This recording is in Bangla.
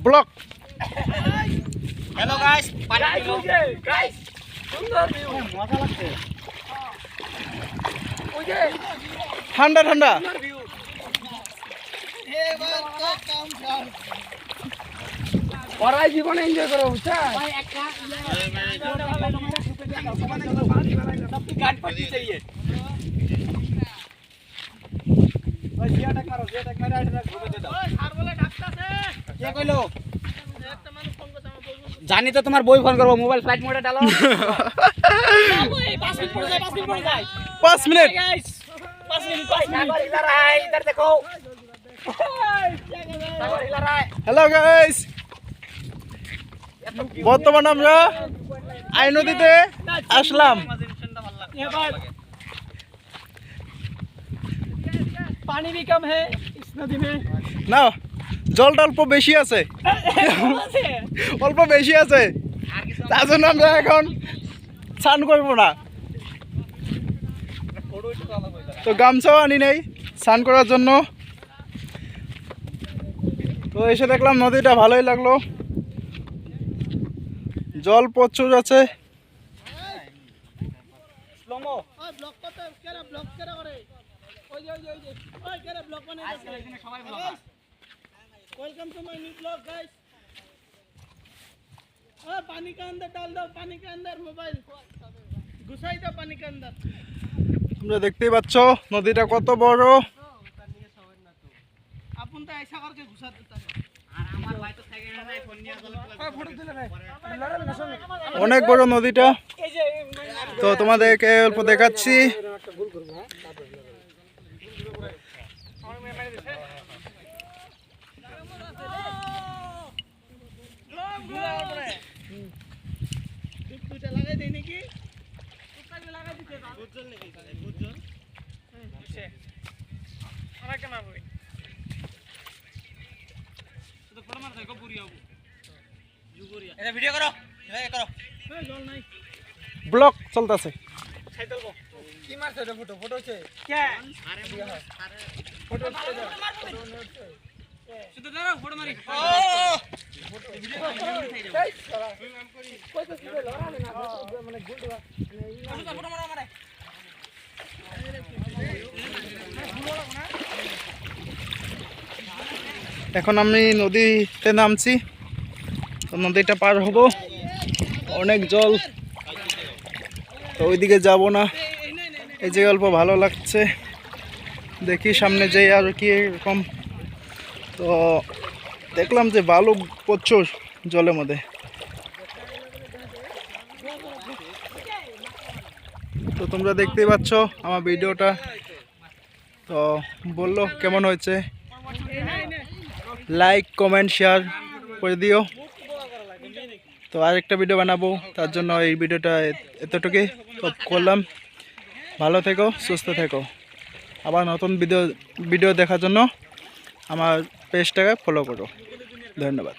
ব্লক। হ্যালো গাইস, গাইস সুন্দর ভিউ, মজা লাগছে। ওই যে ঠান্ডা ঠান্ডা। সুন্দর ভিউ। এবার তো কাম কর। ওরাই জীবনে এনজয় করো, বুঝছা? গান পাতি চাইয়ে। ওই জিয়াটা মারো, জিয়াটা মেরে আইটা ঘুরে দে দাও। ওই সার বলে ঢাকতাছে। কে কইলো? একটা মানুষ ফোন করছে আমার বই। জানি তো তোমার বই ফোন করব, মোবাইল ফ্লাইট মোডে ডালো। 5 মিনিট পড়ে যায়, 5 মিনিট পড়ে যায়। 5 মিনিট। Guys 5 minute, 5 minute. इधर आए, इधर देखो। হ্যালো গাইস, বর্তমানে আমরা আই নদীতে আসলাম। এবার पानी भी कम है इस नदी में। না, জলটা অল্প বেশি আছে, অল্প বেশি আছে, তার জন্য আমরা এখন স্নান করবো না। তো গামছাও আনি নেই স্নান করার জন্য। তো এসে দেখলাম নদীটা ভালোই লাগলো, জল প্রচুর আছে। स्लोमो ओए ब्लॉक করতে কেরা ব্লক কেরা করে ওই যে ওই কেরা ব্লক বানাই আজকে এখানে সবাই blogger. Welcome to my new blog guys. ओए पानी के अंदर डाल दो, पानी के अंदर मोबाइल घुसाई दो पानी के अंदर। তোমরা দেখতেই পাচ্ছ নদীটা কত বড়। अपन तो ऐसा करके घुसा देता है। আর আমার ভাই তো সেকেন্ড হ্যান্ড আইফোন নিয়ে চলে। ओए फोटो दिले रे लड़ाल ना सुन অনেক বড় নদীটা। এই যে তো তোমাদেরকে অল্প দেখাচ্ছি। একটা ভুল করব হ্যাঁ আমার মেয়ে মেরে দিছে দুটা লাগাই দেই নাকি টুকটাক লাগাই দিতে দাও বুঝল নাকি বুঝল বুঝছে আর কেন হবে তো ফটো মার দেখো পুরি হবে জুগুরিয়া এটা ভিডিও করো, এই করো। এই জল নাই ব্লক চলতেছে। সাইকেল কো কি মারছে এটা ফটো? ফটো হচ্ছে কে আরে আরে ফটো উঠছে দাও শুধু দাঁড়াও ফটো মারি ও ভিডিও কই তো সিধে লড়া না মানে গুল দেওয়া ফটো মারা মারে এখন আমি নদীতে নামছি, তো নদীটা পার হব, অনেক জল, তো ওইদিকে যাব না। এই যে অল্প ভালো লাগছে, দেখি সামনে যাই আর কি এরকম। তো দেখলাম যে বালু প্রচুর জলের মধ্যে। তো তোমরা দেখতেই পাচ্ছ আমার ভিডিওটা, তো বললো কেমন হয়েছে, লাইক কমেন্ট শেয়ার করে দিও। তো আরেকটা ভিডিও বানাবো, তার জন্য এই ভিডিওটা এতটুকুই করলাম। ভালো থেকো, সুস্থ থেকো। আবার নতুন ভিডিও দেখার জন্য আমার পেজটাকে ফলো করো। ধন্যবাদ।